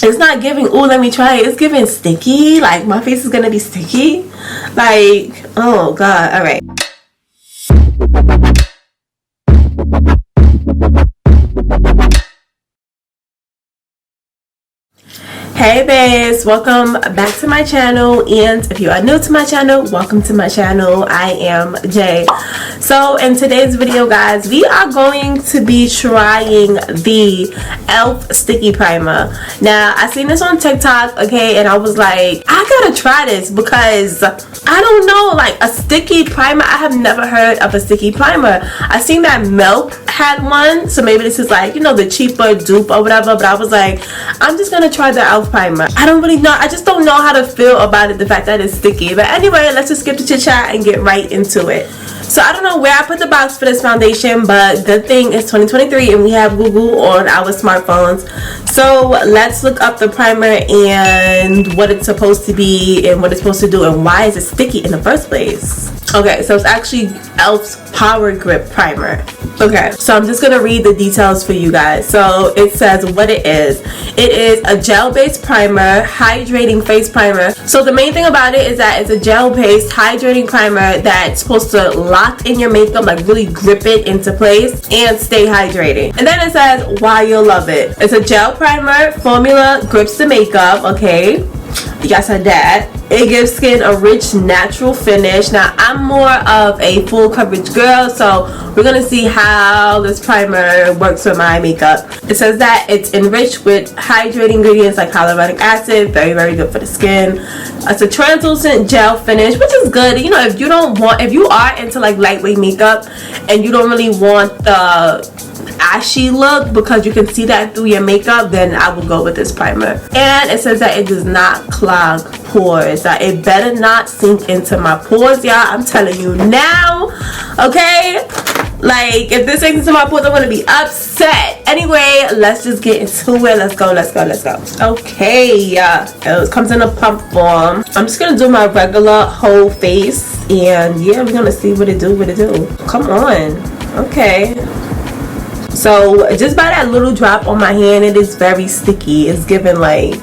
It's not giving, oh, let me try it. It's giving sticky. Like, my face is gonna be sticky. Like, oh god. All right. Hey babes, welcome back to my channel, and if you are new to my channel, welcome to my channel. I am Jay. So in today's video, guys, we are going to be trying the e.l.f. sticky primer. Now I seen this on TikTok, okay, and I was like, I gotta try this because I don't know, like a sticky primer. I have never heard of a sticky primer. I seen that Milk had one, so maybe this is like, you know, the cheaper dupe or whatever, but I was like, I'm just gonna try the e.l.f. primer. I don't really know, I just don't know how to feel about it, the fact that it's sticky. But anyway, let's just skip the chit chat and get right into it. So I don't know where I put the box for this foundation, but good thing it's 2023 and we have Google on our smartphones. So let's look up the primer and what it's supposed to be and what it's supposed to do and why is it sticky in the first place. Okay, so it's actually e.l.f.'s Power Grip Primer. Okay, so I'm just gonna read the details for you guys. So it says what it is. It is a gel-based primer, hydrating face primer. So the main thing about it is that it's a gel-based hydrating primer that's supposed to lock in your makeup, like really grip it into place and stay hydrating. And then it says why you'll love it. It's a gel primer, formula grips the makeup, okay? Yes, I said that. It gives skin a rich natural finish. Now I'm more of a full coverage girl, so we're gonna see how this primer works with my makeup. It says that it's enriched with hydrating ingredients like hyaluronic acid, very good for the skin. It's a translucent gel finish, which is good. You know, if you are into like lightweight makeup and you don't really want the ashy look because you can see that through your makeup, then I will go with this primer. And it says that it does not clog pores, that it better not sink into my pores, y'all. I'm telling you now, okay? Like, if this sinks into my pores, I'm gonna be upset. Anyway, let's just get into it. Let's go. Okay, it comes in a pump form. I'm just gonna do my regular whole face, and yeah, we're gonna see what it do. Come on. Okay. So just by that little drop on my hand, it is very sticky. It's giving like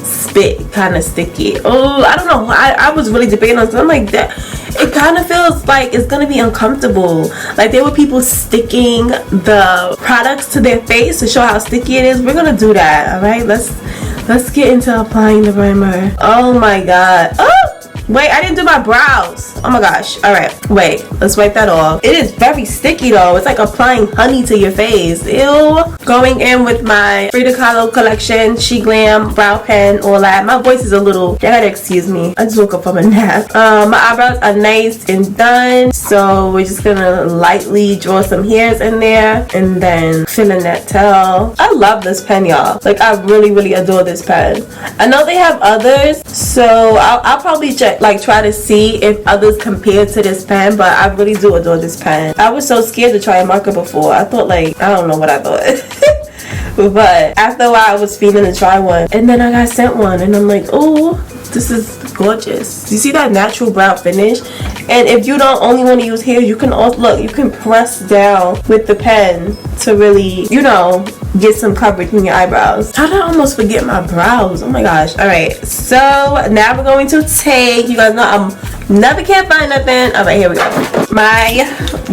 spit, kind of sticky. Oh, I don't know. I was really debating on something like that. It kind of feels like it's gonna be uncomfortable. Like there were people sticking the products to their face to show how sticky it is. We're gonna do that. All right. Let's get into applying the primer. Oh my god. Oh. Wait, I didn't do my brows. Oh my gosh. Alright, wait. Let's wipe that off. It is very sticky though. It's like applying honey to your face. Ew. Going in with my Frida Kahlo collection, She Glam, brow pen, all that. My voice is a little... You gotta excuse me. I just woke up from a nap. My eyebrows are nice and done. So we're just gonna lightly draw some hairs in there. And then fill in that tail. I love this pen, y'all. Like, I really adore this pen. I know they have others. So I'll probably try to see if others compare to this pen, but I really do adore this pen. I was so scared to try a marker before. I thought, like, I don't know what I thought. But after a while I was feeling to try one, and then I got sent one, and I'm like, oh, this is gorgeous. You see that natural brow finish? And if you don't only want to use hairs, you can also, look, you can press down with the pen to really, you know, get some coverage in your eyebrows. How did I almost forget my brows? Oh my gosh. Alright, so now we're going to take, you guys know I'm never can't find nothing. Alright, here we go. My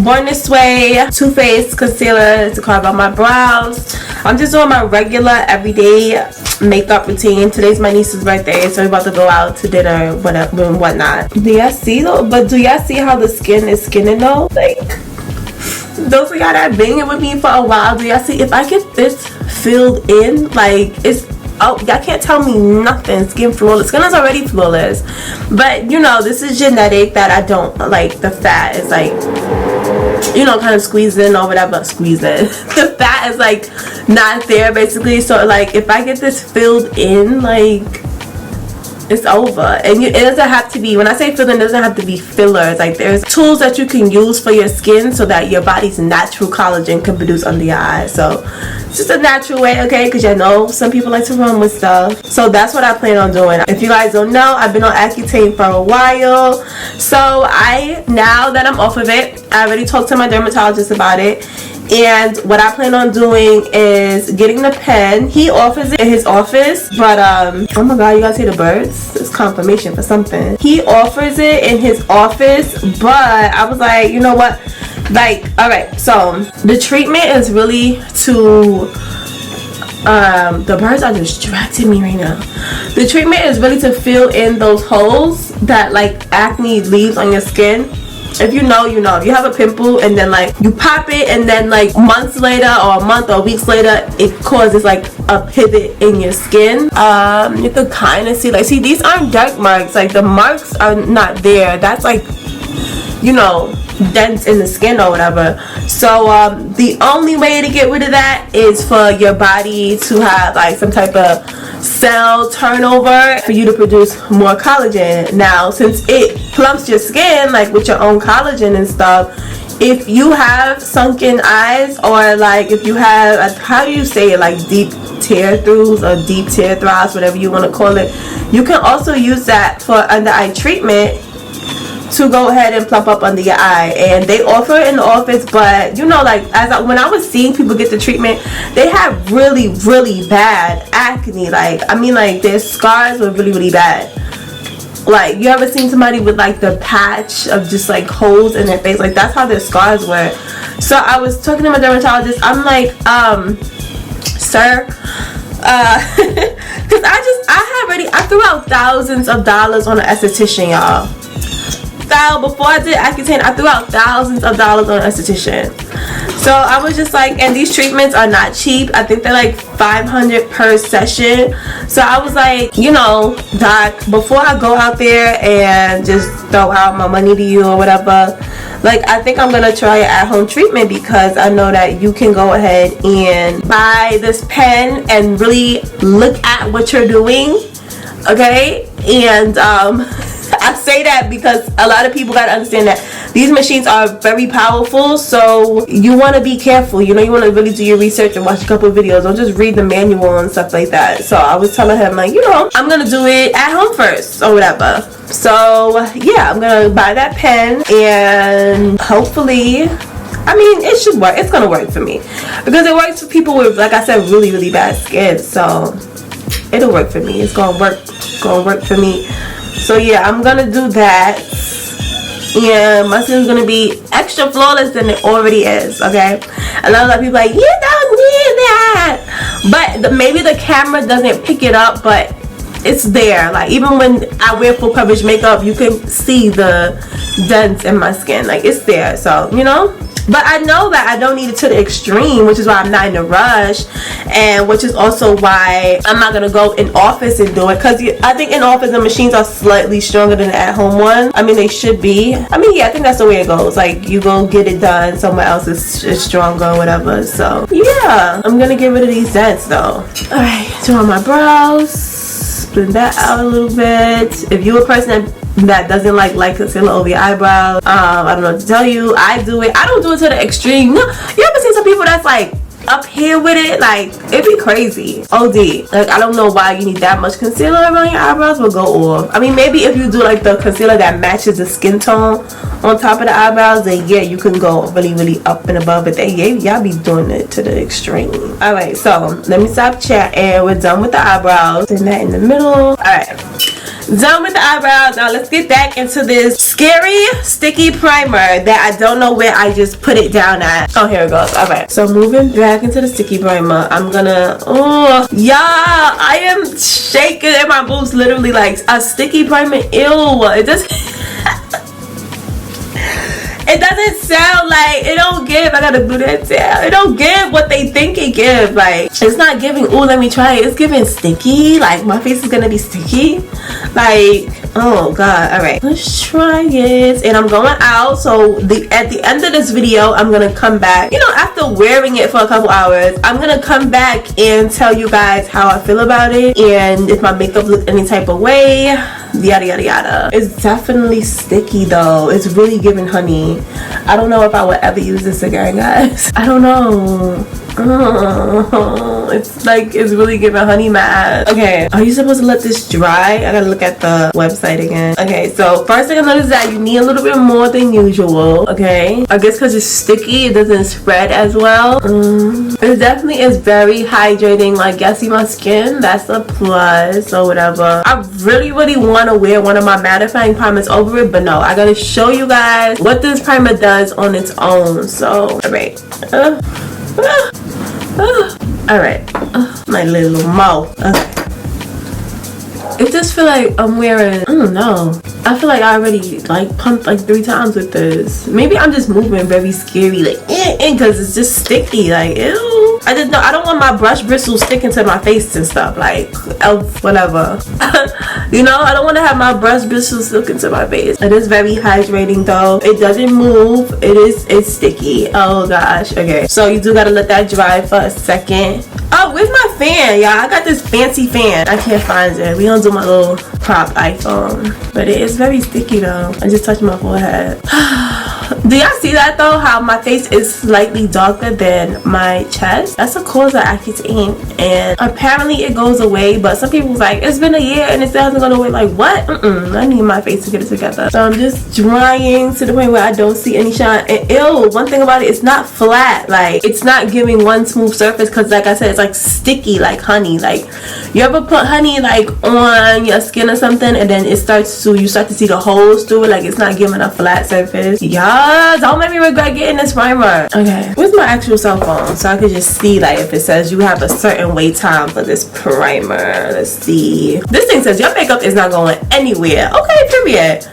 Born This Way Too Faced concealer to carve out my brows. I'm just doing my regular everyday makeup routine. Today's my niece's birthday, so we're about to go out to dinner, whatever and whatnot. Do y'all see though? But do y'all see how the skin is skinning though? Like, those of y'all that have been here with me for a while, do y'all see? If I get this filled in, like, it's, oh, y'all can't tell me nothing. Skin flawless. Skin is already flawless, but you know, this is genetic that I don't like. The fat is like, you know, kind of squeezed in or whatever. Squeezed in. The fat is like not there basically. So like, if I get this filled in, like, it's over. And it doesn't have to be, when I say filling, it doesn't have to be fillers. Like, there's tools that you can use for your skin so that your body's natural collagen can produce under your eyes. So it's just a natural way, okay? Because you know some people like to run with stuff. So that's what I plan on doing. If you guys don't know, I've been on Accutane for a while. So now that I'm off of it, I already talked to my dermatologist about it, And what I plan on doing is getting the pen. He offers it in his office, but oh my god, you guys hear the birds? It's confirmation for something. He offers it in his office, but I was like, you know what, like, all right, so the treatment is really to the birds are distracting me right now. The treatment is really to fill in those holes that like acne leaves on your skin. If you know, you know. If you have a pimple and then like you pop it and then like months later or a month or weeks later it causes like a pivot in your skin, you can kind of see, like, see, these aren't dark marks, like the marks are not there. That's like, you know, dents in the skin or whatever. So the only way to get rid of that is for your body to have like some type of cell turnover for you to produce more collagen. Now, since it plumps your skin like with your own collagen and stuff, if you have sunken eyes, or like if you have how do you say it, like deep tear throughs or deep tear throbs, whatever you want to call it, you can also use that for under eye treatment to go ahead and plump up under your eye. And they offer it in the office, but you know, like when I was seeing people get the treatment, they had really bad acne. Like, I mean, like their scars were really bad. Like, you ever seen somebody with like the patch of just like holes in their face? Like, that's how their scars were. So I was talking to my dermatologist. I'm like, sir, because I threw out thousands of dollars on an esthetician, y'all. Before I did Accutane, I threw out thousands of dollars on an esthetician. So I was just like, and these treatments are not cheap. I think they're like $500 per session. So I was like, you know, doc, before I go out there and just throw out my money to you or whatever, like, I think I'm gonna try an at-home treatment, because I know that you can go ahead and buy this pen and really look at what you're doing, okay? And I say that because a lot of people got to understand that these machines are very powerful, so you want to be careful. You know, you want to really do your research and watch a couple of videos. Don't just read the manual and stuff like that. So I was telling him, like, you know, I'm going to do it at home first or whatever. So yeah, I'm going to buy that pen, and hopefully, I mean, it should work. It's going to work for me, because it works for people with, like I said, really bad skin. So it'll work for me. It's going to work for me. So yeah, I'm gonna do that, and my skin's gonna be extra flawless than it already is, okay? A lot of people are like, you don't need that, but maybe the camera doesn't pick it up, but it's there. Like, even when I wear full coverage makeup, you can see the dents in my skin. Like, it's there. So, you know, but I know that I don't need it to the extreme, which is why I'm not in a rush, and which is also why I'm not gonna go in office and do it, because I think in office the machines are slightly stronger than the at-home one. I mean, they should be. I mean, yeah, I think that's the way it goes. Like, you go get it done somewhere else is stronger or whatever. So yeah, I'm gonna get rid of these dents though. All right, doing my brows, blend that out a little bit. If you're a person that doesn't like concealer over your eyebrows, I don't know what to tell you. I do it. I don't do it to the extreme. No, you ever seen some people that's like up here with it? Like, it'd be crazy. OD. Like, I don't know why you need that much concealer around your eyebrows, but go off. I mean, maybe if you do like the concealer that matches the skin tone on top of the eyebrows, then yeah, you can go really up and above. But y'all be doing it to the extreme. All right, so let me stop chatting. We're done with the eyebrows. And that in the middle. All right, done with the eyebrows. Now let's get back into this scary sticky primer that I don't know where I just put it down at. Oh, here it goes. All right, so moving back into the sticky primer, I'm gonna, oh yeah, I am shaking in my boobs, literally, like a sticky primer. Ew, it just it doesn't sound like, it don't give, I gotta do that down, it don't give what they think it gives. Like, it's not giving, oh let me try it, it's giving sticky. Like, my face is gonna be sticky. Like, oh god. All right, let's try it. And I'm going out, so at the end of this video, I'm gonna come back, you know, after wearing it for a couple hours, I'm gonna come back and tell you guys how I feel about it, and if my makeup looked any type of way, yada. It's definitely sticky though. It's really giving honey. I don't know if I would ever use this again, guys. I don't know. It's like, it's really giving honey mad. Okay, are you supposed to let this dry? I gotta look at the website again. Okay, so first thing I noticed is that you need a little bit more than usual. Okay, I guess because it's sticky, it doesn't spread as well. It definitely is very hydrating. Like, y'all see my skin? That's a plus or whatever. I really want to wear one of my mattifying primers over it, but no, I gotta show you guys what this primer does on its own. So, all right. All right, my little mouth. Okay. It just feel like I'm wearing, I don't know. I feel like I already like pumped like 3 times with this. Maybe I'm just moving very scary, like because it's just sticky. Like, ew. I just know I don't want my brush bristles sticking to my face and stuff. Like, whatever. You know, I don't want to have my brush bristles sticking to my face. It is very hydrating though. It doesn't move. It's sticky. Oh gosh. Okay, so you do gotta let that dry for a second. Oh, where's my fan, y'all? I got this fancy fan. I can't find it. We don't do my little prop iPhone, but it is very sticky though. I just touched my forehead. Do y'all see that though? How my face is slightly darker than my chest? That's a cause of Accutane, and apparently it goes away. But some people's like, it's been a year and it still hasn't gone away. Like, what? I need my face to get it together. So I'm just drying to the point where I don't see any shine. And ew, one thing about it, it's not flat. Like, it's not giving one smooth surface, because like I said, it's like sticky like honey. Like, you ever put honey like on your skin or something, and then you start to see the holes through it? Like, it's not giving a flat surface. Yeah, don't make me regret getting this primer. Okay, where's my actual cell phone so I could just see like if it says you have a certain wait time for this primer. Let's see. This thing says your makeup is not going anywhere. Okay, period.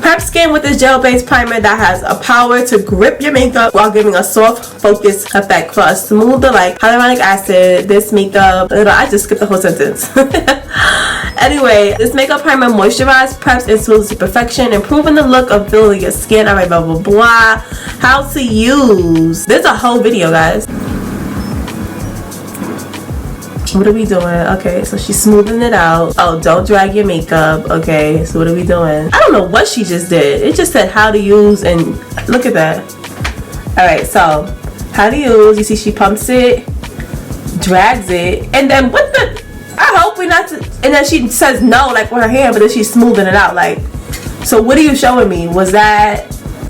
Prep skin with this gel-based primer that has a power to grip your makeup while giving a soft, focused effect for a smoother, like hyaluronic acid. This makeup, I just skipped the whole sentence. Anyway, this makeup primer moisturizes, preps, and smooths to perfection, improving the look of feel of your skin. Alright, blah blah blah. How to use. There's a whole video, guys. What are we doing? Okay, so she's smoothing it out. Oh, don't drag your makeup. Okay, so what are we doing? I don't know what she just did. It just said how to use, and look at that. All right, so how to use. You see she pumps it, drags it, and then what the, I hope we're not to, and then she says no like with her hand, but then she's smoothing it out. Like, so what are you showing me? Was that,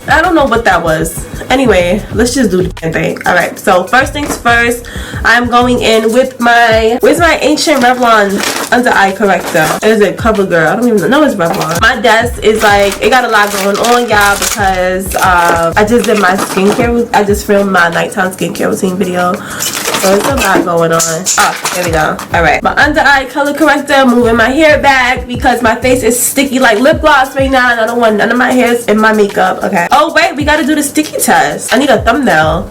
I don't know what that was. Anyway, let's just do the damn thing. All right, so first things first, I'm going in with my, where's my Ancient Revlon under eye corrector? Is it CoverGirl? I don't even know it's Revlon. My desk is like, it got a lot going on, y'all, because I just did my skincare. I just filmed my nighttime skincare routine video, so it's a lot going on. Oh, there we go. All right, my under eye color corrector, moving my hair back because my face is sticky like lip gloss right now, and I don't want none of my hairs in my makeup. Okay. Oh wait, we got to do the sticky test. I need a thumbnail.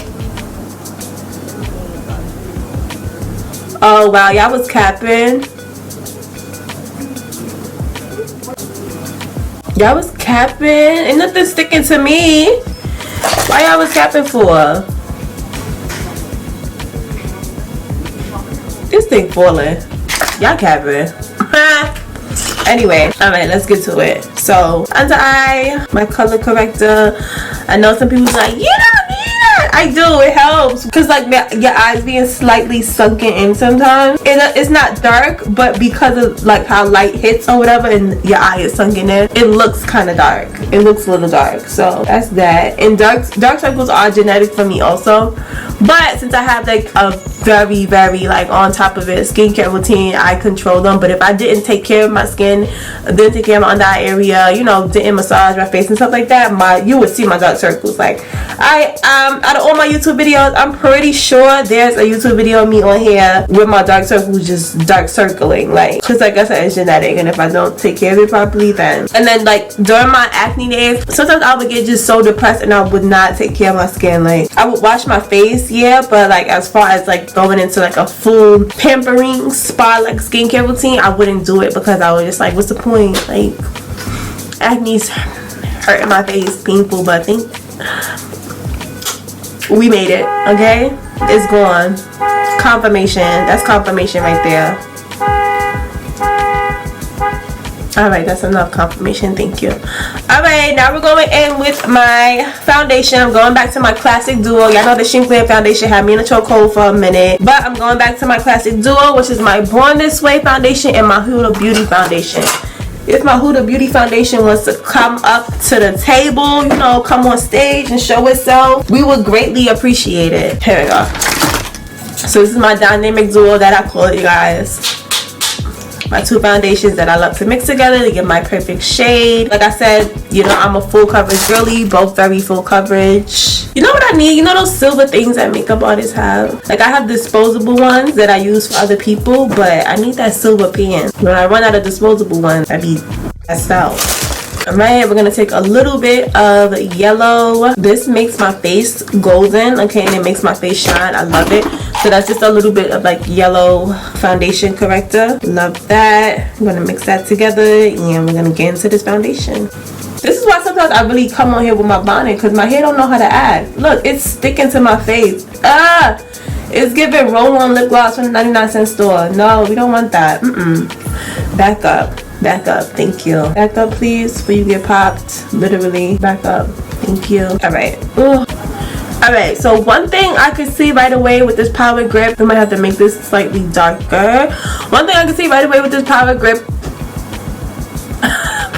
Oh wow, y'all was capping. Y'all was capping. Ain't nothing sticking to me. Why y'all was capping for? This thing falling. Y'all capping. Anyway, all right, let's get to it. So under eye, my color corrector. I know some people's like, you don't need it. I do, it helps, because like your eyes being slightly sunken in sometimes. It's not dark, but because of like how light hits or whatever, and your eye is sunken in, it looks kind of dark. It looks a little dark. So that's that. And dark circles are genetic for me also, but since I have like a very like on top of it skincare routine, I control them. But if I didn't take care of my skin, didn't take care of my under eye area, you know, didn't massage my face and stuff like that, you would see my dark circles. Like, out of all my YouTube videos, I'm pretty sure there's a YouTube video of me on here with my dark circles just dark circling, like, because like I said, it's genetic, and if I don't take care of it properly, then. And then like during my acne days, sometimes I would get just so depressed and I would not take care of my skin. Like, I would wash my face, yeah, but like as far as like going into like a full pampering spa like skincare routine, I wouldn't do it, because I was just like, what's the point? Like, acne's hurting my face, painful. But I think we made it. Okay, it's gone. Confirmation. That's confirmation right there. All right, that's enough confirmation. Thank you. All right, now we're going in with my foundation. I'm going back to my classic duo. Y'all know the Shinkler foundation had me in a chokehold for a minute, but I'm going back to my classic duo, which is my Born This Way foundation and my Huda Beauty foundation. If my Huda Beauty foundation wants to come up to the table, you know, come on stage and show itself, we would greatly appreciate it. Here we go. So this is my dynamic duo that I call it, you guys. My two foundations that I love to mix together to give my perfect shade. Like I said, you know, I'm a full coverage girly, both very full coverage. You know what I need? You know those silver things that makeup artists have? Like I have disposable ones that I use for other people, but I need that silver pen. When I run out of disposable ones, I be messed out. Alright, we're gonna take a little bit of yellow. This makes my face golden, okay, and it makes my face shine. I love it. So that's just a little bit of like yellow foundation corrector. Love that. I'm gonna mix that together and we're gonna get into this foundation. This is why sometimes I really come on here with my bonnet, because my hair don't know how to add. Look, it's sticking to my face. Ah, it's giving roll-on lip gloss from the 99-cent store. No, we don't want that. Back up. Back up. Thank you. Back up, please, before you get popped. Literally. Back up. Thank you. Alright. Alright, so one thing I could see right away with this Power Grip, we might have to make this slightly darker. One thing I can see right away with this Power Grip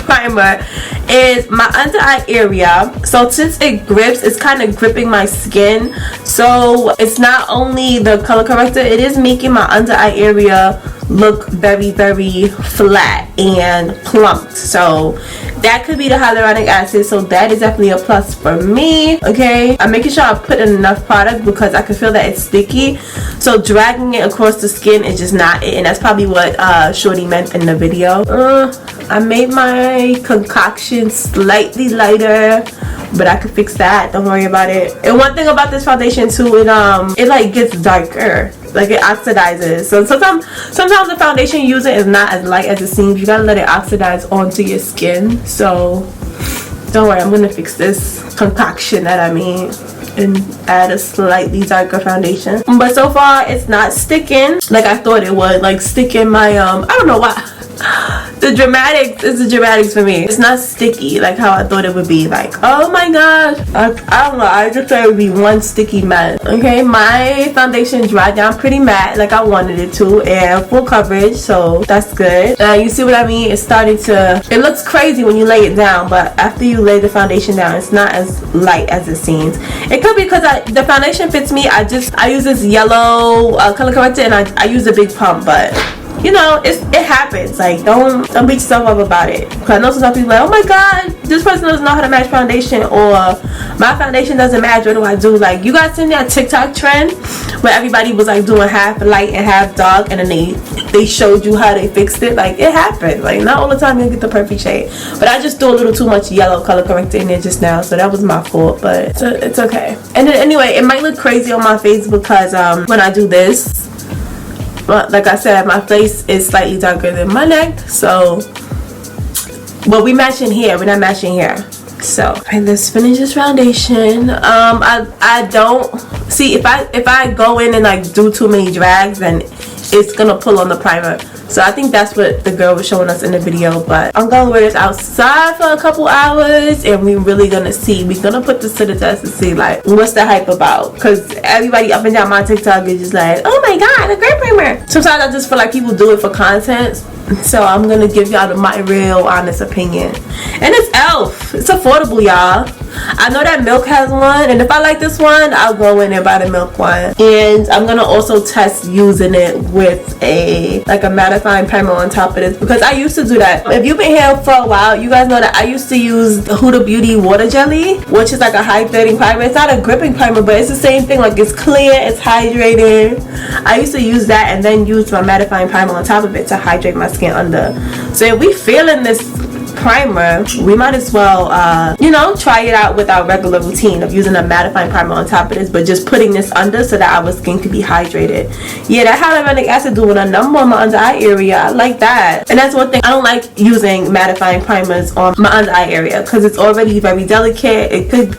primer is my under eye area. So since it grips, it's kind of gripping my skin. So it's not only the color corrector, it is making my under eye area look very, very flat and plumped. So that could be the hyaluronic acid, so that is definitely a plus for me. Okay, I'm making sure I put in enough product because I can feel that it's sticky, so dragging it across the skin is just not it, and that's probably what Shorty meant in the video. I made my concoction slightly lighter, but I could fix that, don't worry about it. And one thing about this foundation too, it like gets darker, like it oxidizes. So sometimes the foundation you use it is not as light as it seems. You gotta let it oxidize onto your skin. So don't worry, I'm gonna fix this concoction that I made and add a slightly darker foundation. But so far it's not sticking like I thought it would, like stick in my I don't know why. The dramatics is the dramatics for me. It's not sticky like how I thought it would be. Like, oh my gosh, I don't know, I just thought it would be one sticky mess. Okay, my foundation dried down pretty matte like I wanted it to, and full coverage, so that's good. You see what I mean? It's starting to, it looks crazy when you lay it down, but after you lay the foundation down, it's not as light as it seems. It could be because the foundation fits me. I use this yellow color corrector, and I use a big pump, but you know, it happens. Like, don't beat yourself up about it. Because I know some people like, oh my god, this person doesn't know how to match foundation, or my foundation doesn't match, what do I do? Like, you guys seen that TikTok trend where everybody was like doing half light and half dark, and then they showed you how they fixed it? Like, it happened. Like, not all the time you get the perfect shade, but I just threw a little too much yellow color corrector in there just now, so that was my fault, but it's okay. And then anyway, it might look crazy on my face because when I do this, but like I said, my face is slightly darker than my neck, so, but we matching here, we're not matching here. So, and let's finish this foundation. I don't see, if I go in and like do too many drags, then it's gonna pull on the primer. So I think that's what the girl was showing us in the video, but I'm gonna wear this outside for a couple hours, and we're really gonna see. We're gonna put this to the test to see like what's the hype about, because everybody up and down my TikTok is just like, oh my god, a great primer. Sometimes I just feel like people do it for content, so I'm gonna give y'all my real honest opinion. And it's e.l.f. It's affordable, y'all. I know that Milk has one, and if I like this one, I'll go in and buy the Milk one. And I'm gonna also test using it with a mattifying primer on top of this, because I used to do that. If you've been here for a while, you guys know that I used to use the Huda Beauty water jelly, which is like a hydrating primer. It's not a gripping primer, but it's the same thing. Like, it's clear, it's hydrating. I used to use that and then use my mattifying primer on top of it to hydrate my skin under. So if we feeling this primer, we might as well you know, try it out with our regular routine of using a mattifying primer on top of this, but just putting this under so that our skin could be hydrated. Yeah, that hyaluronic acid doing a number on my under eye area. I like that. And that's one thing, I don't like using mattifying primers on my under eye area because it's already very delicate. It could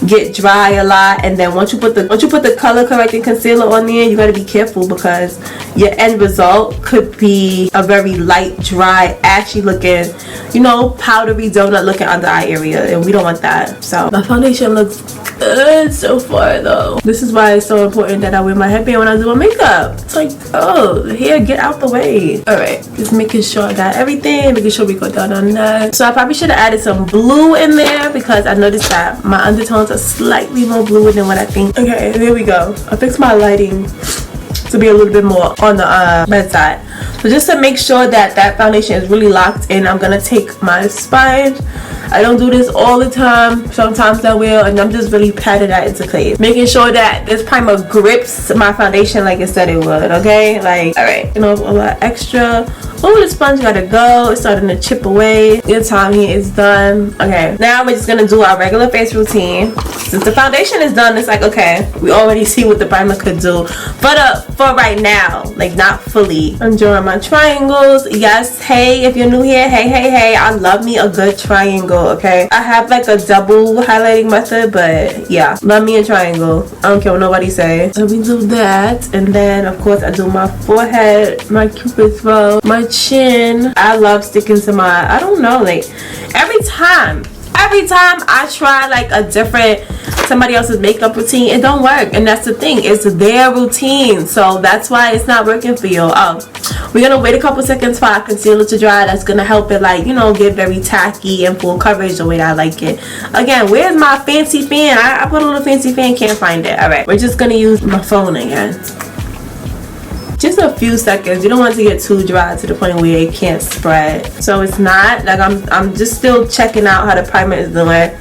get dry a lot, and then once you put the color correcting concealer on there, you got to be careful because your end result could be a very light, dry, ashy looking, you know, powdery donut looking under eye area, and we don't want that. So my foundation looks good so far though. This is why it's so important that I wear my headband when I do my makeup. It's like, oh, here, get out the way. All right, just making sure I got everything, making sure we go down on that. So I probably should have added some blue in there because I noticed that my undertones are slightly more bluer than what I think. Okay, there we go. I fixed my lighting to be a little bit more on the red side. So just to make sure that that foundation is really locked in, I'm gonna take my sponge. I don't do this all the time. Sometimes I will, and I'm just really patting that into place, making sure that this primer grips my foundation like it said it would. Okay, like, all right, you know, all that extra. Oh, the sponge gotta go. It's starting to chip away. Your time here is done. Okay, now we're just gonna do our regular face routine. Since the foundation is done, it's like, okay, we already see what the primer could do. But for right now, like not fully. I'm drawing my triangles. Yes, hey, if you're new here, hey, I love me a good triangle. Okay, I have like a double highlighting method, but yeah, love me a triangle. I don't care what nobody say. So we do that, and then of course I do my forehead, my cupid's bow, my chin. I love sticking to my, I don't know, like every time I try like a different somebody else's makeup routine, it don't work. And that's the thing, it's their routine, so that's why it's not working for you. Oh, we're gonna wait a couple seconds for our concealer to dry. That's gonna help it, like, you know, get very tacky and full coverage the way that I like it. Again, where's my fancy fan? I put a little fancy fan, can't find it. All right, we're just gonna use my phone again. Just a few seconds. You don't want it to get too dry to the point where it can't spread. So it's not like I'm just still checking out how the primer is doing.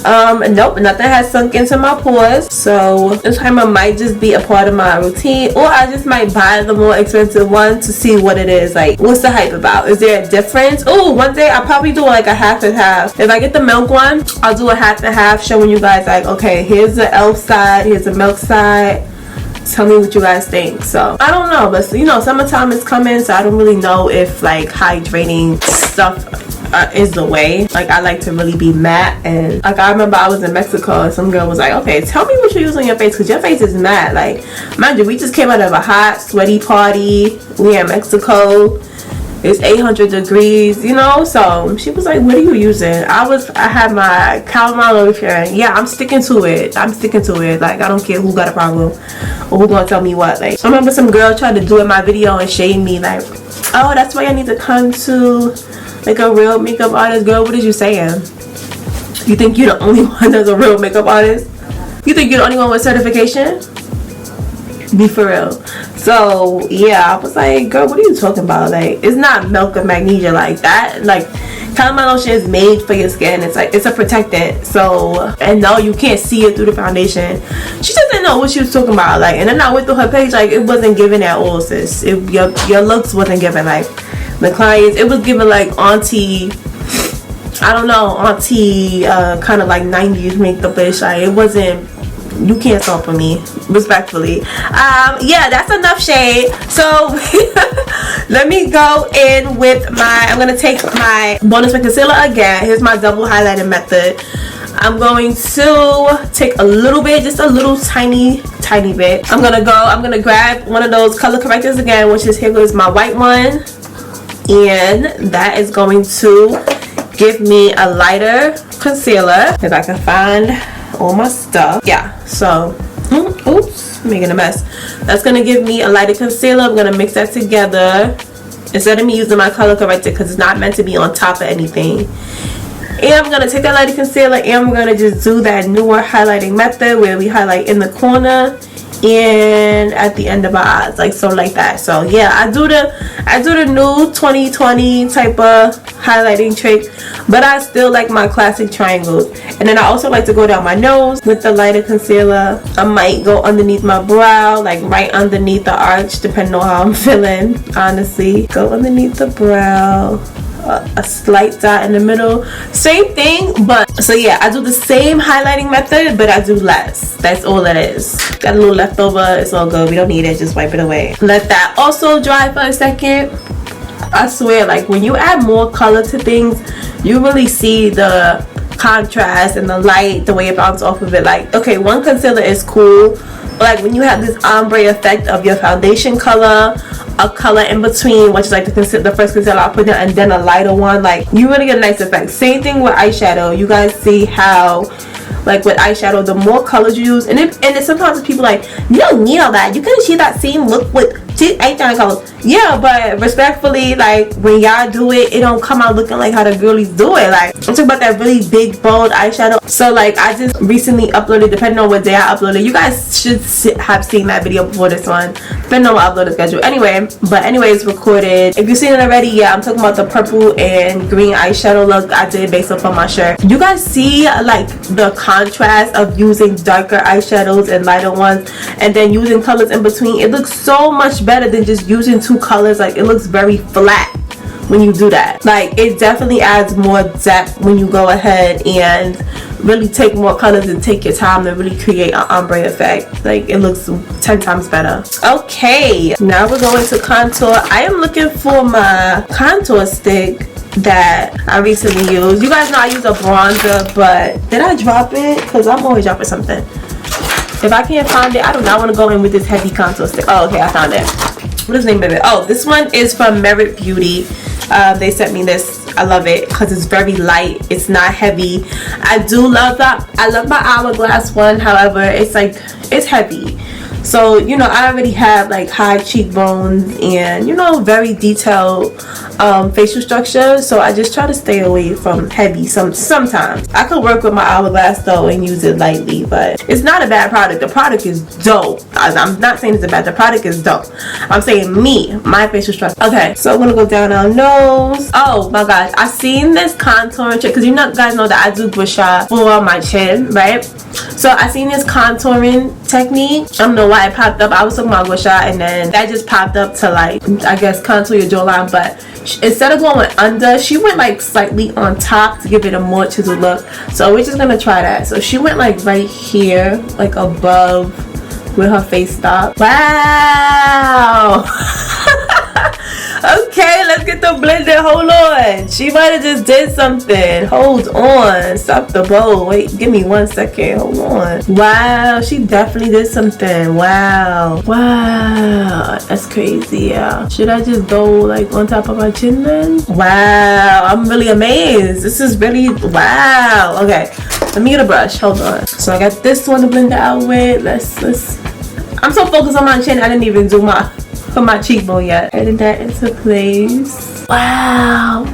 Nope, nothing has sunk into my pores, so this primer might just be a part of my routine, or I just might buy the more expensive one to see what it is. Like, what's the hype about? Is there a difference? Oh, one day I'll probably do like a half and half. If I get the milk one, I'll do a half and half, showing you guys like, okay, here's the elf side, here's the milk side. Tell me what you guys think. So I don't know, but you know, summertime is coming, so I don't really know if like hydrating stuff is the way. Like, I like to really be matte, and like I remember I was in Mexico and some girl was like, okay, tell me what you use on your face because your face is matte. Like, mind you, we just came out of a hot sweaty party. We in Mexico, it's 800 degrees, you know. So she was like, what are you using? I had my calamine lotion. Yeah, I'm sticking to it. Like, I don't care who got a problem or who gonna tell me what. Like, I remember some girl tried to do in my video and shade me like, oh, that's why I need to come to like a real makeup artist. Girl, what is you saying? You think you're the only one that's a real makeup artist? You think you're the only one with certification? Be for real. So yeah, I was like, girl, what are you talking about? Like, it's not milk and magnesia like that. Like, calamine lotion is made for your skin. It's like, it's a protectant. So, and no, you can't see it through the foundation. She just didn't know what she was talking about. Like, and then I went through her page, like, it wasn't giving at all, sis. Your looks wasn't giving. Like, the clients, it was giving like auntie, I don't know, auntie kind of like 90s makeup-ish. Like, it wasn't, you can't stop for me, respectfully. Yeah, that's enough shade. So let me go in with my, I'm gonna take my bonus with concealer again. Here's my double highlighting method. I'm going to take a little bit, just a little tiny bit. I'm gonna grab one of those color correctors again, which is, here goes my white one, and that is going to give me a lighter concealer. If I can find all my stuff. Yeah, so oops, making a mess. That's gonna give me a lighter concealer. I'm gonna mix that together instead of me using my color corrector because it's not meant to be on top of anything. And I'm gonna take that lighter concealer and I'm gonna just do that newer highlighting method where we highlight in the corner and at the end of our eyes, like so, like that. So yeah, I do the new 2020 type of highlighting trick, but I still like my classic triangles. And then I also like to go down my nose with the lighter concealer. I might go underneath my brow, like right underneath the arch, depending on how I'm feeling. Honestly, go underneath the brow. a slight dot in the middle. Same thing, but so yeah, I do the same highlighting method, but I do less. That's all it is. Got a little leftover, it's all good. We don't need it, just wipe it away. Let that also dry for a second. I swear, like when you add more color to things, you really see the contrast and the light, the way it bounces off of it. Like, okay, one concealer is cool, but like when you have this ombre effect of your foundation color, a color in between, which is like the first concealer I put down, and then a lighter one, like you really get a nice effect. Same thing with eyeshadow. You guys see how, like with eyeshadow, the more colors you use, and sometimes people like, you don't need all that, you can achieve that same look with 8 different colors. Yeah, but respectfully, like when y'all do it, it don't come out looking like how the girlies do it. Like I'm talking about that really big bold eyeshadow. So like I just recently uploaded, depending on what day I uploaded, you guys should have seen that video before this one, depending on my upload schedule. Anyways, recorded. If you've seen it already, yeah, I'm talking about the purple and green eyeshadow look I did based off of my shirt. You guys see like the contrast of using darker eyeshadows and lighter ones, and then using colors in between. It looks so much better than just using 2 colors. Like it looks very flat when you do that. Like it definitely adds more depth when you go ahead and really take more colors and take your time to really create an ombre effect. Like it looks 10 times better. Okay, now we're going to contour. I am looking for my contour stick that I recently used. You guys know I use a bronzer, but did I drop it? Because I'm always dropping something. If I can't find it, I do not want to go in with this heavy contour stick. Oh, okay, I found it. What is the name of it? Oh, this one is from Merit Beauty. They sent me this. I love it because it's very light. It's not heavy. I do love that. I love my Hourglass one. However, it's like, it's heavy. So, you know, I already have like high cheekbones and, you know, very detailed facial structure. So I just try to stay away from heavy sometimes. I could work with my Hourglass though and use it lightly, but it's not a bad product. The product is dope. I'm not saying it's a bad, the product is dope. I'm saying my facial structure. Okay, so I'm gonna go down our nose. Oh my gosh, I seen this contouring trick because you know, guys know that I do gouache for my chin, right? So I seen this contouring technique. I don't know why it popped up. I was talking about gouache and then that just popped up to like, I guess, contour your jawline, but instead of going under, she went like slightly on top to give it a more chiseled look. So we're just gonna try that. So she went like right here, like above where her face stopped. Wow. Okay, let's get the blender. Hold on. She might have just did something. Hold on. Stop the bowl. Wait, give me 1 second. Hold on. Wow, she definitely did something. Wow. Wow. That's crazy, yeah. Should I just go like on top of my chin then? Wow. I'm really amazed. This is really, wow. Okay. Let me get a brush. Hold on. So I got this one to blend it out with. Let's. I'm so focused on my chin, I didn't even do my cheekbone yet. Adding that into place. Wow.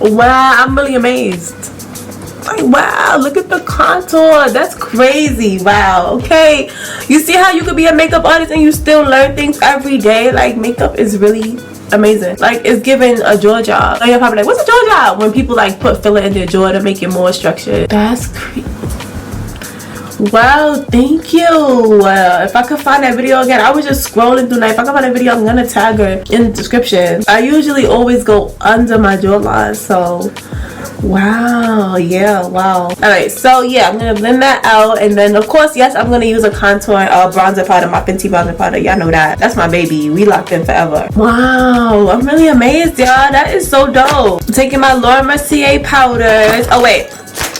Wow, I'm really amazed. Like, wow, look at the contour. That's crazy. Wow. Okay. You see how you could be a makeup artist and you still learn things every day? Like, makeup is really amazing. Like, it's giving a jaw job. Like, you're probably like, what's a jaw job? When people like put filler in their jaw to make it more structured. That's crazy. Wow, thank you. If I could find that video again, I was just scrolling through. If I could find that video, I'm gonna tag her in the description. I usually always go under my jawline, so wow. Yeah, wow. All right, so yeah, I'm gonna blend that out, and then of course, yes, I'm gonna use a contour bronzer powder, my Fenty bronzer powder. Y'all know that. That's my baby. We locked in forever. Wow, I'm really amazed, y'all. That is so dope. I'm taking my Laura Mercier powders. Oh wait.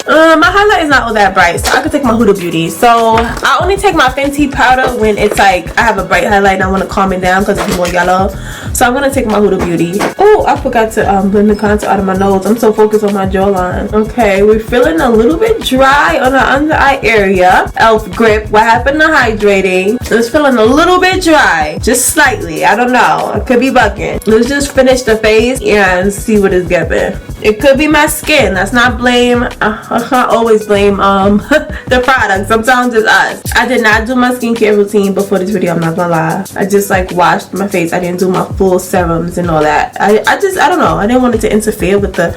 My highlight is not all that bright, so I could take my Huda Beauty. So I only take my Fenty powder when it's like I have a bright highlight and I want to calm it down because it's more yellow. So I'm gonna take my Huda Beauty. Oh, I forgot to blend the contour out of my nose. I'm so focused on my jawline. Okay, we're feeling a little bit dry on the under eye area. Elf Grip. What happened to hydrating? It's feeling a little bit dry, just slightly. I don't know. It could be bugging. Let's just finish the face and see what it's giving. It could be my skin. Let's not blame. I can't always blame the product. Sometimes it's us. I did not do my skincare routine before this video. I'm not gonna lie. I just like washed my face. I didn't do my full serums and all that. I don't know. I didn't want it to interfere with the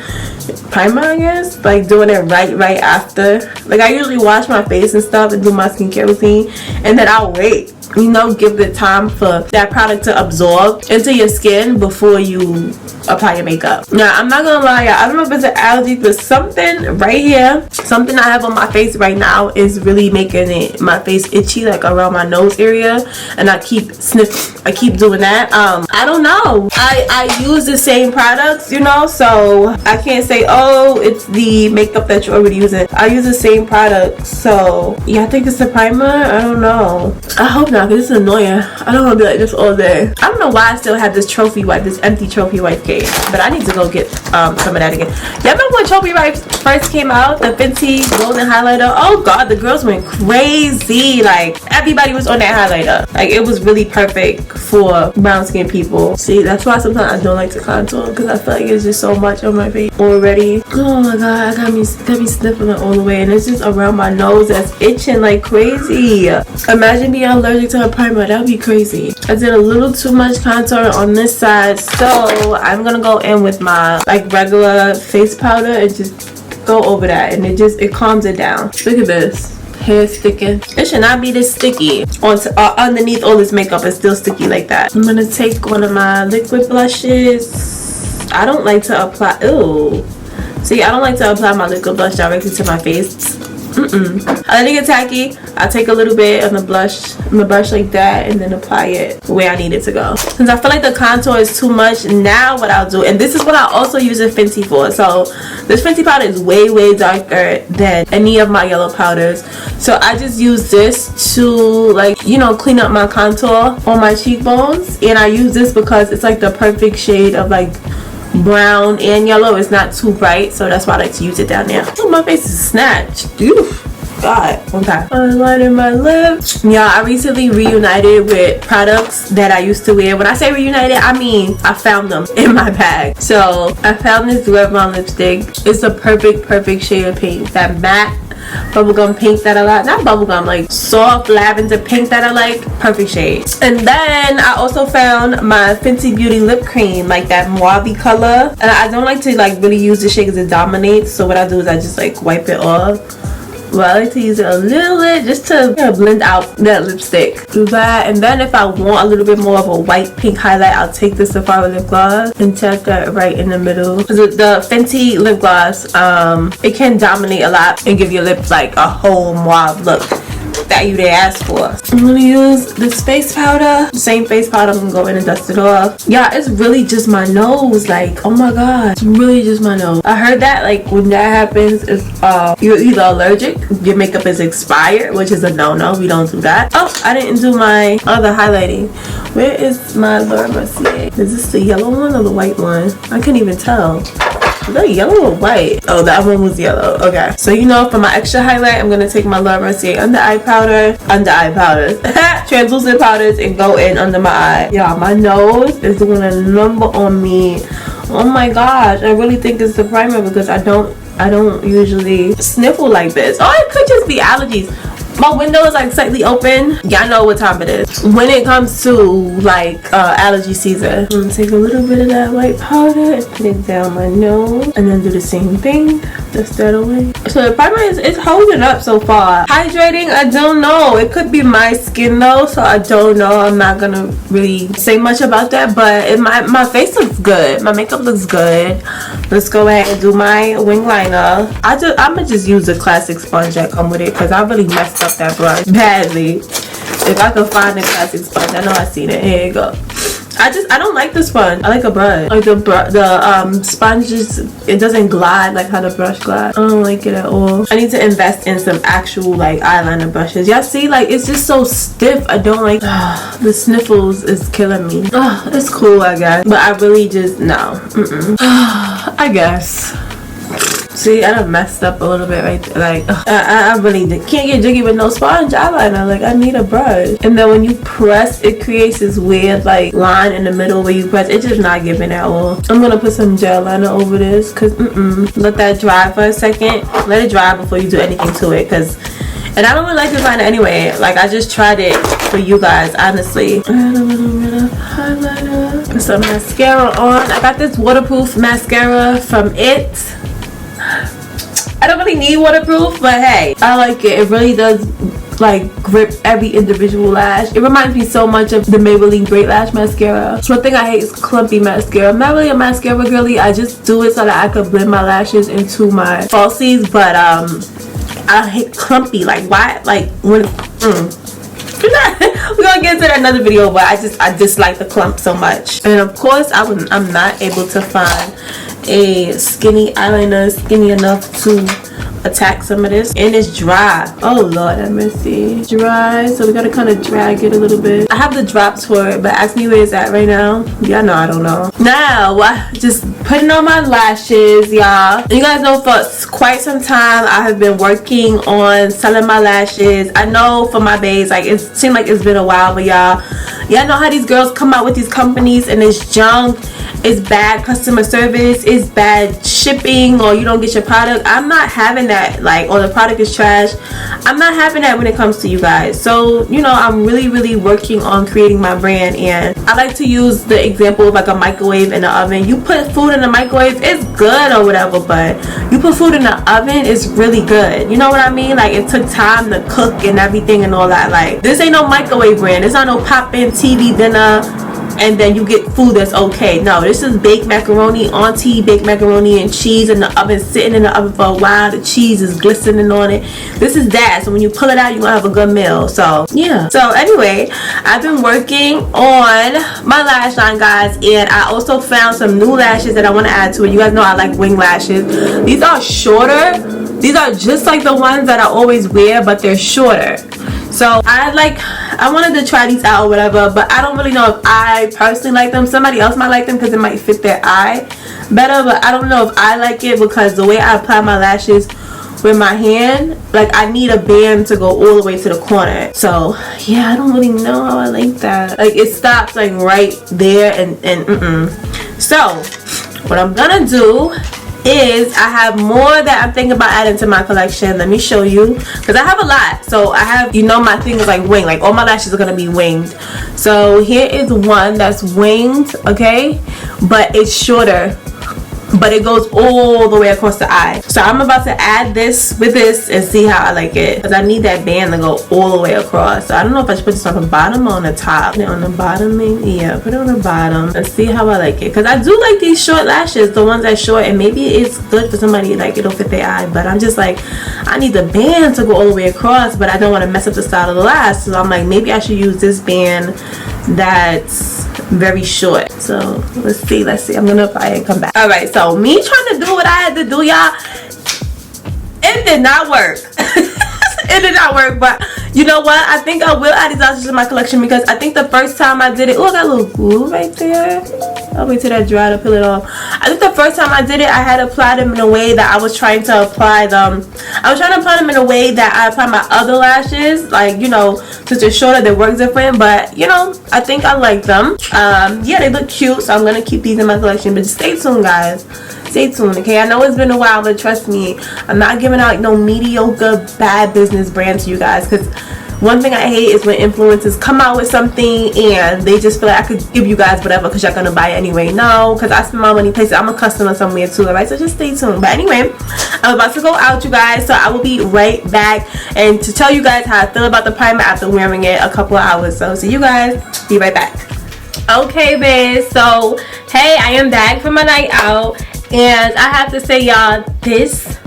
primer, I guess. Like doing it right after. Like I usually wash my face and stuff and do my skincare routine, and then I'll wait you know, give it time for that product to absorb into your skin before you apply your makeup. Now, I'm not gonna lie, y'all, I don't know if it's an allergy, but something right here, something I have on my face right now is really making my face itchy, like around my nose area, and I keep doing that. I don't know, I use the same products, you know, so I can't say, oh, it's the makeup that you're already using. I use the same product, so yeah, I think it's the primer. I don't know, I hope not, because it's annoying. I don't want to be like this all day. I don't know why I still have this trophy wipe, this empty trophy wipe case, but I need to go get some of that again. Y'all remember when trophy wipes first came out, the Fenty golden highlighter? Oh god, the girls went crazy. Like, everybody was on that highlighter. Like, it was really perfect for brown skin people. See, that's why sometimes I don't like to contour, because I feel like it's just so much on my face already. Oh my god, I got me sniffling all the way, and it's just around my nose that's itching like crazy. Imagine being allergic to a primer. That would be crazy. I did a little too much contour on this side, so I'm gonna go in with my like regular face powder and just go over that, and it calms it down. Look at this hair sticking. It should not be this sticky underneath all this makeup. It's still sticky like that. I'm gonna take one of my liquid blushes. I don't like to apply, see, I don't like to apply my liquid blush directly to my face. I let it get tacky. I take a little bit on the blush, like that, and then apply it the way I need it to go. Since I feel like the contour is too much, now what I'll do, and this is what I also use a Fenty for. So this Fenty powder is way darker than any of my yellow powders. So I just use this to, like, you know, clean up my contour on my cheekbones. And I use this because it's like the perfect shade of like brown and yellow. It's not too bright, so that's why I like to use it down there. Oh, my face is snatched. Oof. God. Okay. Highlighting my lips. Yeah, I recently reunited with products that I used to wear. When I say reunited, I mean I found them in my bag. So I found this GRWM lipstick. It's a perfect shade of pink. That matte bubblegum pink that I like. Not bubblegum, like soft lavender pink that I like. Perfect shade. And then I also found my Fenty Beauty lip cream, like that mauve color. And I don't like to like really use the shade because it dominates. So what I do is I just like wipe it off. Well, I like to use it a little bit just to blend out that lipstick. Do that, and then if I want a little bit more of a white pink highlight, I'll take the Sephora lip gloss and tap that right in the middle. The Fenty lip gloss, it can dominate a lot and give your lips like a whole mauve look that you did ask for. I'm gonna use this face powder, same face powder. I'm gonna go in and dust it off. Yeah, it's really just my nose. Like, oh my god, it's really just my nose. I heard that like when that happens, is you're either allergic, your makeup is expired, which is a no-no. We don't do that. Oh, I didn't do my other highlighting. Where is my Laura Mercier? Is this the yellow one or the white one? I can't even tell. Is that yellow or white? Oh, that one was yellow. Okay. So, you know, for my extra highlight, I'm going to take my Laura Mercier under eye powders, translucent powders, and go in under my eye. Yeah, my nose is doing a number on me. Oh my gosh. I really think it's the primer because I don't usually sniffle like this. Oh, it could just be allergies. My window is like slightly open. Y'all know what time it is when it comes to like allergy season. I'm gonna take a little bit of that white powder and put it down my nose, and then do the same thing. Dust that away. So the primer is holding up so far. Hydrating, I don't know. It could be my skin though, so I don't know. I'm not gonna really say much about that, but my face looks good. My makeup looks good. Let's go ahead and do my wing liner. I'ma just use the classic sponge that come with it because I really messed up that brush badly. If I could find a classic sponge, I know I seen it. Here you go. I don't like the sponge. I like a brush. Like the sponge just, it doesn't glide like how the brush glides. I don't like it at all. I need to invest in some actual like eyeliner brushes. Y'all see, like it's just so stiff. I don't like the sniffles is killing me. It's cool, I guess, but I really just no. I guess. See, I done messed up a little bit right there. Like, I really can't get jiggy with no sponge eyeliner. Like, I need a brush. And then when you press, it creates this weird, like, line in the middle where you press. It's just not giving at all. I'm gonna put some gel liner over this. Because, let that dry for a second. Let it dry before you do anything to it. And I don't really like this liner anyway. Like, I just tried it for you guys, honestly. Add a little bit of highlighter. Put some mascara on. I got this waterproof mascara from It. I don't really need waterproof, but hey, I like it. It really does like grip every individual lash. It reminds me so much of the Maybelline Great Lash Mascara. So one thing I hate is clumpy mascara. I'm not really a mascara girly. I just do it so that I could blend my lashes into my falsies, but I hate clumpy. Like why? Like when we're gonna get into that another video, but I dislike the clump so much. And of course I'm not able to find a skinny eyeliner skinny enough to attack some of this, and it's dry. Oh Lord have mercy, dry. So we gotta kind of drag it a little bit. I have the drops for it, but ask me where it's at right now. Y'all know I don't know. Now just putting on my lashes, y'all. You guys know for quite some time I have been working on selling my lashes. I know for my babes, like it seemed like it's been a while, but y'all know how these girls come out with these companies and it's junk, it's bad customer service, it's bad shipping, or you don't get your product. I'm not having that, like, or the product is trash. I'm not having that when it comes to you guys. So you know, I'm really working on creating my brand, and I like to use the example of like a microwave and an oven. You put food in the microwave, it's good or whatever, but you put food in the oven, it's really good. You know what I mean? Like it took time to cook and everything and all that. Like this ain't no microwave brand. It's not no pop-in TV dinner and then you get food that's okay. No, this is baked macaroni, auntie baked macaroni and cheese in the oven, sitting in the oven for a while. The cheese is glistening on it. This is that. So when you pull it out, you're gonna have a good meal. So yeah. So anyway, I've been working on my lash line, guys, and I also found some new lashes that I want to add to it. You guys know I like wing lashes. These are shorter. These are just like the ones that I always wear, but they're shorter. So I wanted to try these out or whatever, but I don't really know if I personally like them. Somebody else might like them because it might fit their eye better, but I don't know if I like it because the way I apply my lashes with my hand, like I need a band to go all the way to the corner. So yeah, I don't really know how I like that. Like it stops like right there and So what I'm gonna do is I have more that I'm thinking about adding to my collection. Let me show you, because I have a lot. So I have, you know, my thing is like winged, like all my lashes are gonna be winged. So here is one that's winged, okay, but it's shorter, but it goes all the way across the eye. So I'm about to add this with this and see how I like it, because I need that band to go all the way across. So I don't know if I should put this on the bottom or on the top. Put it on the bottom, maybe. Yeah, put it on the bottom and see how I like it, because I do like these short lashes, the ones that's short, and maybe it's good for somebody, like it'll fit their eye, but I'm just like, I need the band to go all the way across, but I don't want to mess up the style of the lash. So I'm like, maybe I should use this band that's very short. So let's see. I'm gonna apply it and come back. All right, so me trying to do what I had to do, y'all, it did not work. It did not work, but you know what, I think I will add these lashes to my collection, because I think the first time I did it, oh, I got a little glue right there. I'll wait till that dry to peel it off. I think the first time I did it, I had applied them in a way that I was trying to apply them. I was trying to apply them in a way that I apply my other lashes, like, you know, since they're shorter, they work different, but you know, I think I like them. Yeah, they look cute, so I'm gonna keep these in my collection, but stay tuned, guys. Stay tuned, okay? I know it's been a while, but trust me, I'm not giving out no mediocre bad business brand to you guys, because one thing I hate is when influencers come out with something and they just feel like I could give you guys whatever because you're gonna buy it anyway. No, because I spend my money places. I'm a customer somewhere too, alright? So just stay tuned. But anyway, I'm about to go out, you guys, so I will be right back and to tell you guys how I feel about the primer after wearing it a couple of hours. So see you guys, be right back. Okay, babes, so hey, I am back from my night out, and I have to say, y'all, this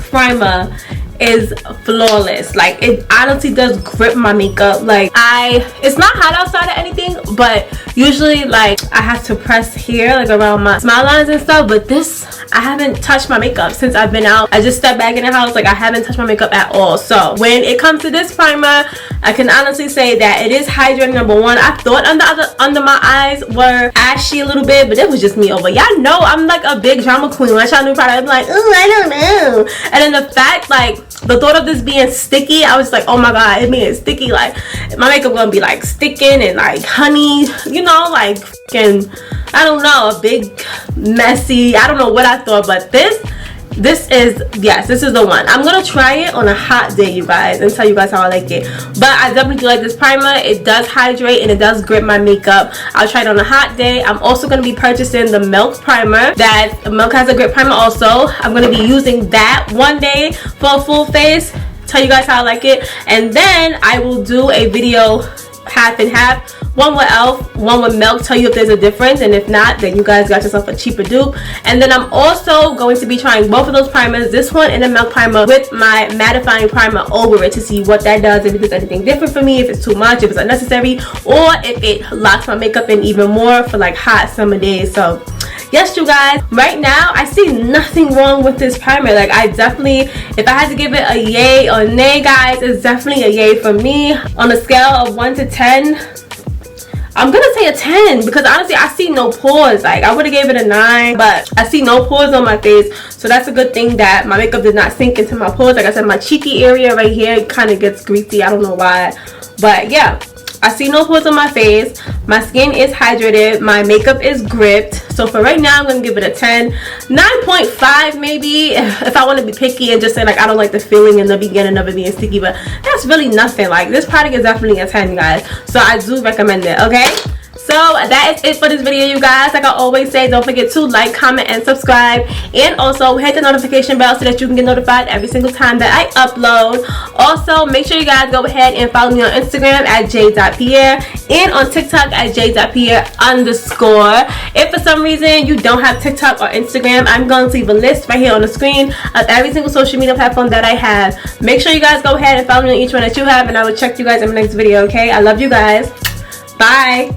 primer is flawless. Like, it honestly does grip my makeup. Like, it's not hot outside or anything, but usually like I have to press here, like around my smile lines and stuff, but this, I haven't touched my makeup since I've been out. I just stepped back in the house, like I haven't touched my makeup at all. So when it comes to this primer, I can honestly say that it is hydrating, number one. I thought under my eyes were ashy a little bit, but it was just me over. Y'all know I'm like a big drama queen. When I try new product, I'm like, oh, I don't know. And then the fact, like, the thought of this being sticky, I was like, oh my god, it being sticky, like my makeup gonna be like sticking and like honey, you know, like fucking, I don't know, a big messy, I don't know what I thought, but this is, yes, this is the one. I'm gonna try it on a hot day, you guys, and tell you guys how I like it. But I definitely do like this primer. It does hydrate and it does grip my makeup. I'll try it on a hot day. I'm also gonna be purchasing the Milk primer. That Milk has a grip primer also. I'm gonna be using that one day for a full face. tell you guys how I like it, and then I will do a video half and half, one with elf, one with milk, tell you if there's a difference, and if not, then you guys got yourself a cheaper dupe. And then I'm also going to be trying both of those primers, this one and the milk primer, with my mattifying primer over it to see what that does, if there's anything different for me, if it's too much, if it's unnecessary, or if it locks my makeup in even more for like hot summer days. So yes, you guys, right now I see nothing wrong with this primer. Like, I definitely, if I had to give it a yay or nay, guys, it's definitely a yay for me. On a scale of 1 to 10, I'm gonna say a 10, because honestly I see no pores. Like, I would have gave it a 9, but I see no pores on my face, so that's a good thing that my makeup did not sink into my pores. Like I said, my cheeky area right here kind of gets greasy, I don't know why, but yeah, I see no pores on my face. My skin is hydrated. My makeup is gripped. So for right now, I'm going to give it a 10. 9.5 maybe if I want to be picky and just say like I don't like the feeling in the beginning of it being sticky. But that's really nothing. Like, this product is definitely a 10, guys. So I do recommend it, okay? So that is it for this video, you guys. Like I always say, don't forget to like, comment, and subscribe, and also hit the notification bell so that you can get notified every single time that I upload. Also, make sure you guys go ahead and follow me on Instagram at Jaiye.Pierre and on TikTok at Jaiye_. If for some reason you don't have TikTok or Instagram, I'm going to leave a list right here on the screen of every single social media platform that I have. Make sure you guys go ahead and follow me on each one that you have, and I will check you guys in my next video, okay? I love you guys. Bye.